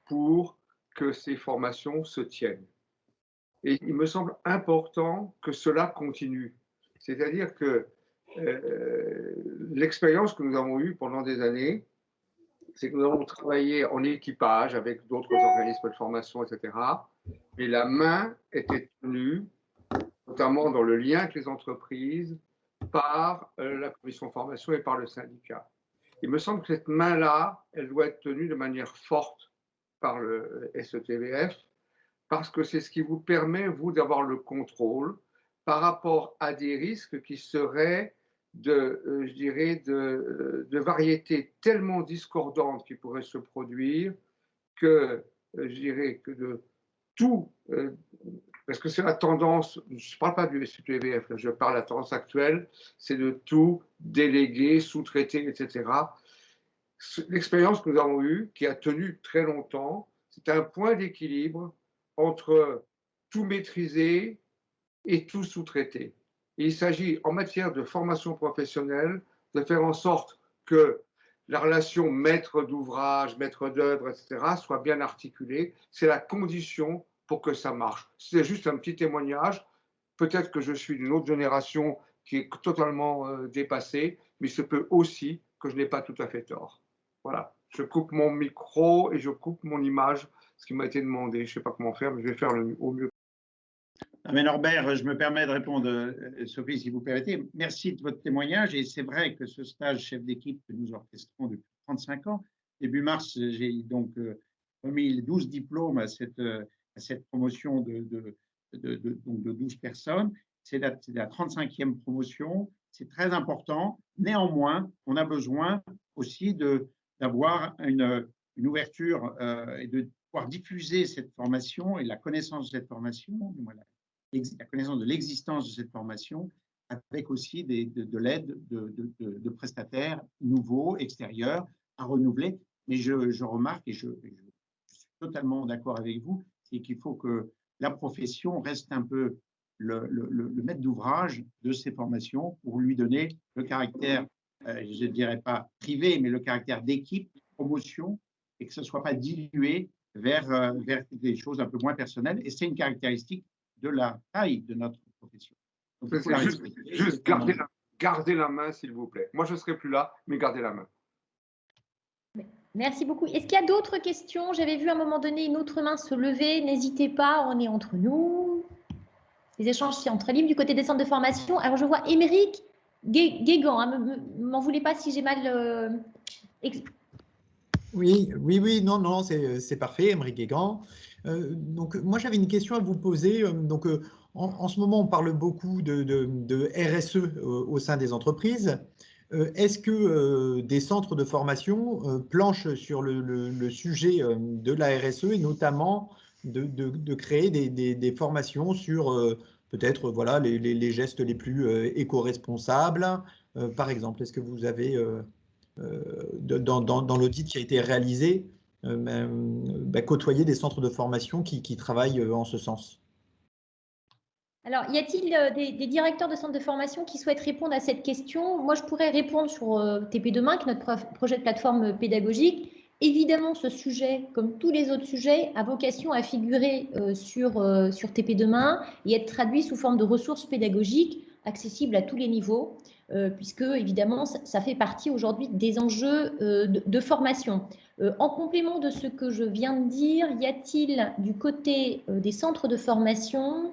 pour que ces formations se tiennent. Et il me semble important que cela continue. C'est-à-dire que l'expérience que nous avons eue pendant des années, c'est que nous avons travaillé en équipage avec d'autres organismes de formation, etc. Mais la main était tenue, notamment dans le lien avec les entreprises, par la commission formation et par le syndicat. Il me semble que cette main-là, elle doit être tenue de manière forte par le SETBF, parce que c'est ce qui vous permet, vous, d'avoir le contrôle par rapport à des risques qui seraient je dirais, de variétés tellement discordantes qui pourraient se produire que, je dirais, que de tout, parce que c'est la tendance, je ne parle pas du SETBF, je parle de la tendance actuelle, c'est de tout déléguer, sous-traiter, etc. L'expérience que nous avons eue, qui a tenu très longtemps, c'est un point d'équilibre entre tout maîtriser et tout sous-traiter. Il s'agit, en matière de formation professionnelle, de faire en sorte que la relation maître d'ouvrage, maître d'œuvre, etc., soit bien articulée. C'est la condition pour que ça marche. C'est juste un petit témoignage. Peut-être que je suis d'une autre génération qui est totalement dépassée, mais il se peut aussi que je n'ai pas tout à fait tort. Voilà. Je coupe mon micro et je coupe mon image, ce qui m'a été demandé. Je ne sais pas comment faire, mais je vais faire au mieux. Mais Norbert, je me permets de répondre, Sophie, si vous permettez. Merci de votre témoignage. Et c'est vrai que ce stage chef d'équipe que nous orchestrons depuis 35 ans, début mars, j'ai donc remis les 12 diplômes à cette promotion de 12 personnes. C'est la 35e promotion. C'est très important. Néanmoins, on a besoin aussi d'avoir une ouverture et de pouvoir diffuser cette formation et la connaissance de cette formation, la connaissance de l'existence de cette formation, avec aussi de l'aide de prestataires nouveaux, extérieurs, à renouveler. Mais je remarque, et je suis totalement d'accord avec vous, c'est qu'il faut que la profession reste un peu le maître d'ouvrage de ces formations pour lui donner le caractère, je ne dirais pas privé, mais le caractère d'équipe, promotion, et que ce ne soit pas dilué vers des choses un peu moins personnelles. Et c'est une caractéristique de la taille de notre profession. Donc, juste gardez la main, s'il vous plaît. Moi, je ne serai plus là, mais gardez la main. Merci beaucoup. Est-ce qu'il y a d'autres questions? J'avais vu à un moment donné une autre main se lever. N'hésitez pas, on est entre nous. Les échanges sont très libres du côté des centres de formation. Alors, je vois Émeric Guégan. M'en voulez pas si j'ai mal... Oui, oui, oui, non, non, c'est parfait, Émeric Guégan. Donc, moi, j'avais une question à vous poser. Donc, en ce moment, on parle beaucoup de RSE au sein des entreprises. Est-ce que des centres de formation planchent sur le sujet de la RSE et notamment de créer des formations sur peut-être voilà, les gestes les plus éco-responsables, par exemple? Est-ce que vous avez dans l'audit qui a été réalisé, côtoyer des centres de formation qui travaillent en ce sens? Alors, y a-t-il des directeurs de centres de formation qui souhaitent répondre à cette question? Moi, je pourrais répondre sur TP Demain, qui est notre projet de plateforme pédagogique. Évidemment, ce sujet, comme tous les autres sujets, a vocation à figurer sur TP Demain et être traduit sous forme de ressources pédagogiques accessibles à tous les niveaux, puisque, évidemment, ça fait partie aujourd'hui des enjeux de formation. En complément de ce que je viens de dire, y a-t-il du côté des centres de formation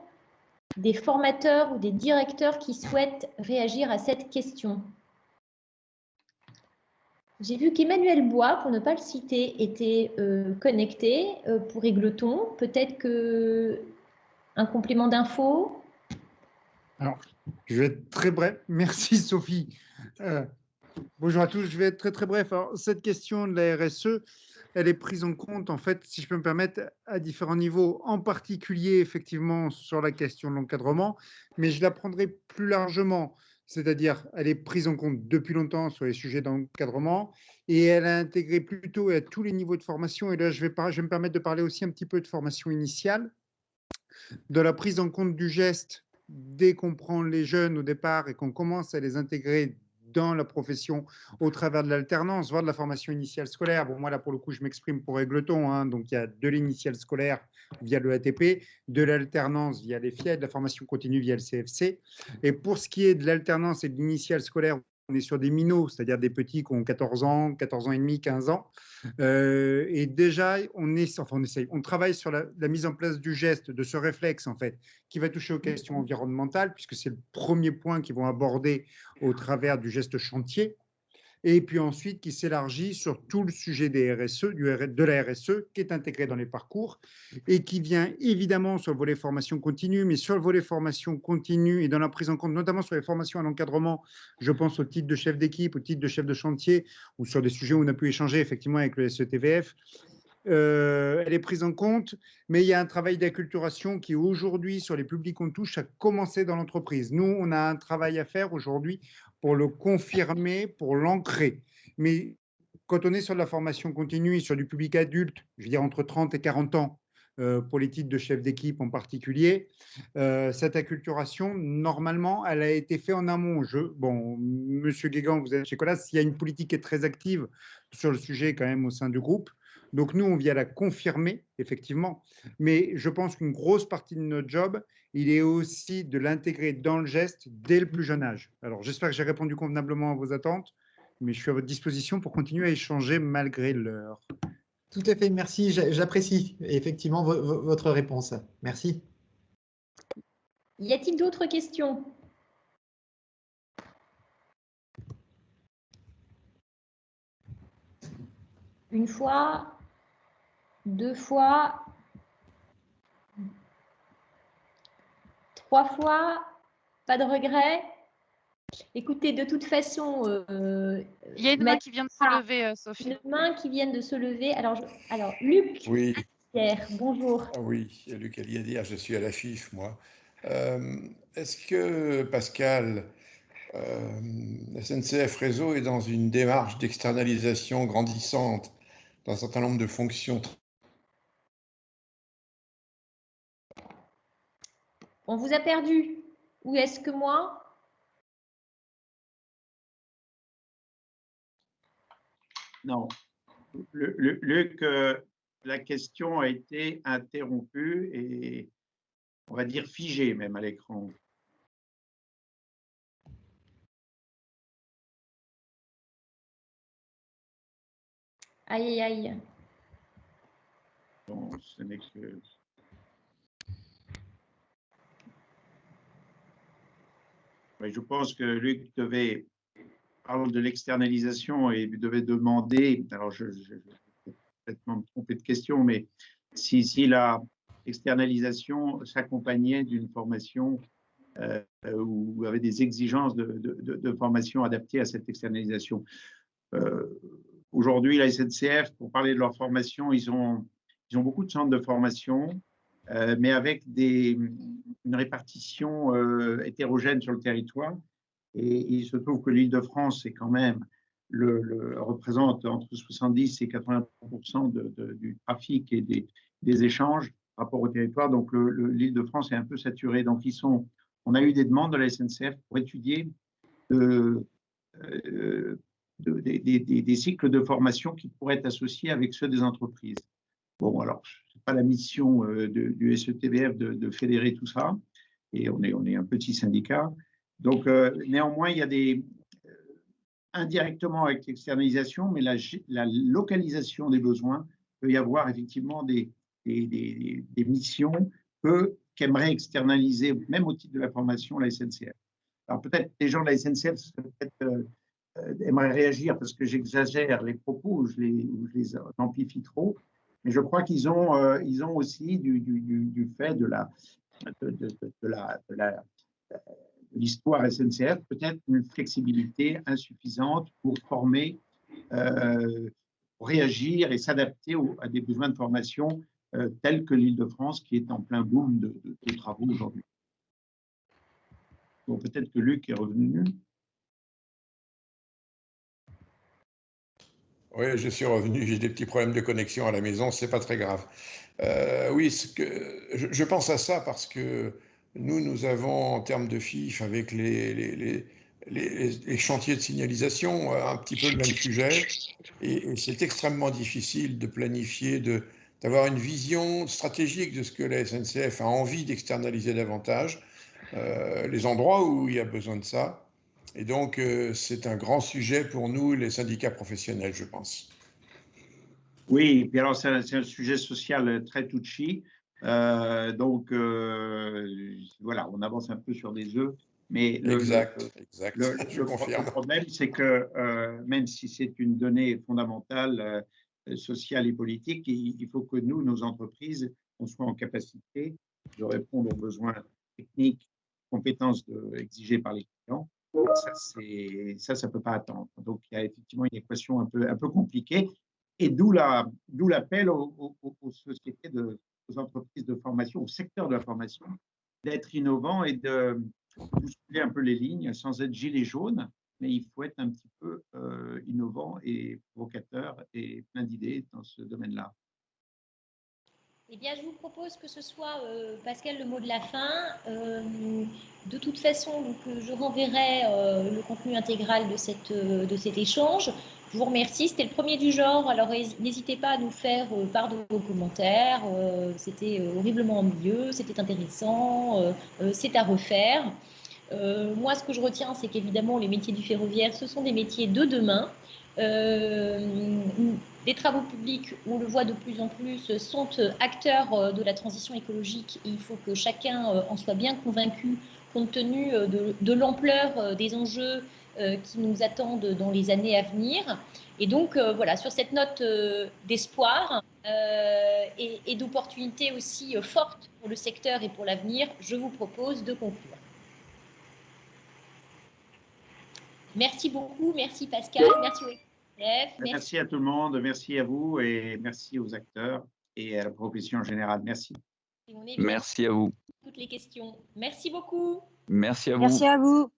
des formateurs ou des directeurs qui souhaitent réagir à cette question? J'ai vu qu'Emmanuel Bois, pour ne pas le citer, était connecté pour Égleton. Peut-être un complément d'info? Alors, je vais être très bref. Merci Sophie. Bonjour à tous, je vais être très très bref. Alors, cette question de la RSE, elle est prise en compte, en fait, si je peux me permettre, à différents niveaux, en particulier effectivement sur la question de l'encadrement, mais je la prendrai plus largement, c'est-à-dire elle est prise en compte depuis longtemps sur les sujets d'encadrement et elle a intégré plutôt à tous les niveaux de formation. Et là, je vais me permettre de parler aussi un petit peu de formation initiale, de la prise en compte du geste dès qu'on prend les jeunes au départ et qu'on commence à les intégrer dans la profession au travers de l'alternance, voire de la formation initiale scolaire. Bon, moi, là, pour le coup, je m'exprime pour Égleton. Hein, donc, il y a de l'initiale scolaire via le ATP, de l'alternance via les FIA, de la formation continue via le CFC. Et pour ce qui est de l'alternance et de l'initiale scolaire, on est sur des minots, c'est-à-dire des petits qui ont 14 ans, 14 ans et demi, 15 ans. Et déjà, on travaille sur la mise en place du geste, de ce réflexe, en fait, qui va toucher aux questions environnementales, puisque c'est le premier point qu'ils vont aborder au travers du geste chantier. Et puis ensuite, qui s'élargit sur tout le sujet des RSE, de la RSE, qui est intégré dans les parcours et qui vient évidemment sur le volet formation continue, mais sur le volet formation continue et dans la prise en compte, notamment sur les formations à l'encadrement, je pense au titre de chef d'équipe, au titre de chef de chantier, ou sur des sujets où on a pu échanger effectivement avec le SETVF. Elle est prise en compte, mais il y a un travail d'acculturation qui aujourd'hui, sur les publics qu'on touche, a commencé dans l'entreprise. Nous, on a un travail à faire aujourd'hui pour le confirmer, pour l'ancrer. Mais quand on est sur de la formation continue, sur du public adulte, je veux dire entre 30 et 40 ans, pour les titres de chef d'équipe en particulier, cette acculturation, normalement, elle a été faite en amont. Bon, Monsieur Guégan, vous êtes chez Colas, il y a une politique qui est très active sur le sujet quand même au sein du groupe. Donc nous, on vient la confirmer, effectivement, mais je pense qu'une grosse partie de notre job, il est aussi de l'intégrer dans le geste dès le plus jeune âge. Alors j'espère que j'ai répondu convenablement à vos attentes, mais je suis à votre disposition pour continuer à échanger malgré l'heure. Tout à fait, merci. J'apprécie effectivement votre réponse. Merci. Y a-t-il d'autres questions? Une fois, deux fois, trois fois, pas de regret? Écoutez, de toute façon, il y a une main qui vient de se lever, Sophie. Une main qui vient de se lever. Alors, Luc, Oui, Pierre, bonjour. oui, Luc Aliadir, je suis à l'affiche, moi. Est-ce que, Pascal, SNCF Réseau est dans une démarche d'externalisation grandissante d'un certain nombre de fonctions? On vous a perdu. Ou est-ce que moi? Non. Luc, la question a été interrompue et on va dire figée même à l'écran. Aïe, aïe, aïe. Bon, ce n'est que... Oui, je pense que Luc devait parler de l'externalisation et devait demander, alors je complètement me tromper de question, mais si la externalisation s'accompagnait d'une formation ou avait des exigences de formation adaptées à cette externalisation. Aujourd'hui, la SNCF, pour parler de leur formation, ils ont beaucoup de centres de formation, mais avec une répartition hétérogène sur le territoire. Et il se trouve que l'Île-de-France est quand même représente entre 70 et 80% du trafic et des échanges par rapport au territoire. Donc, l'Île-de-France est un peu saturée. Donc, on a eu des demandes de la SNCF pour étudier des cycles de formation qui pourraient être associés avec ceux des entreprises. Bon, alors, ce n'est pas la mission du SETBF de fédérer tout ça, et on est un petit syndicat. Donc, néanmoins, il y a indirectement avec l'externalisation, mais la localisation des besoins, peut y avoir effectivement des missions qu'aimerait externaliser, même au titre de la formation, la SNCF. Alors peut-être les gens de la SNCF aimeraient réagir parce que j'exagère les propos ou je les amplifie trop, mais je crois qu'ils ont aussi du fait de l'histoire SNCF, peut-être une flexibilité insuffisante pour former, pour réagir et s'adapter à des besoins de formation tels que l'Île-de-France qui est en plein boom de travaux aujourd'hui. Bon, peut-être que Luc est revenu. Oui, je suis revenu, j'ai des petits problèmes de connexion à la maison, c'est pas très grave. Oui, je pense à ça parce que nous avons, en termes de FIF, avec les chantiers de signalisation, un petit peu le même sujet. Et c'est extrêmement difficile de planifier, d'avoir une vision stratégique de ce que la SNCF a envie d'externaliser davantage, les endroits où il y a besoin de ça. Et donc, c'est un grand sujet pour nous, les syndicats professionnels, je pense. Oui, et puis alors c'est un sujet social très touchy. Donc, voilà, on avance un peu sur des œufs. Mais exact, je confirme. Le problème, c'est que même si c'est une donnée fondamentale, sociale et politique, il faut que nous, nos entreprises, on soit en capacité de répondre aux besoins techniques, compétences exigées par les clients. Ça ne peut pas attendre. Donc, il y a effectivement une équation un peu compliquée. Et d'où l'appel aux sociétés, aux entreprises de formation, au secteur de la formation, d'être innovants et de bousculer un peu les lignes sans être gilet jaune, mais il faut être un petit peu innovant et provocateur et plein d'idées dans ce domaine-là. Eh bien, je vous propose que ce soit, Pascal, le mot de la fin. De toute façon, donc, je renverrai le contenu intégral de cet échange. Je vous remercie. C'était le premier du genre. Alors, n'hésitez pas à nous faire part de vos commentaires. C'était horriblement ennuyeux, c'était intéressant, c'est à refaire. Moi, ce que je retiens, c'est qu'évidemment, les métiers du ferroviaire, ce sont des métiers de demain. Les travaux publics, on le voit de plus en plus, sont acteurs de la transition écologique et il faut que chacun en soit bien convaincu compte tenu de l'ampleur des enjeux qui nous attendent dans les années à venir. Et donc, voilà, sur cette note d'espoir et d'opportunités aussi fortes pour le secteur et pour l'avenir, je vous propose de conclure. Merci beaucoup, merci Pascal, merci au SNCF. Merci à tout le monde, merci à vous et merci aux acteurs et à la profession en général. Merci. Merci à vous. Toutes les questions. Merci beaucoup. Merci à vous. Merci à vous.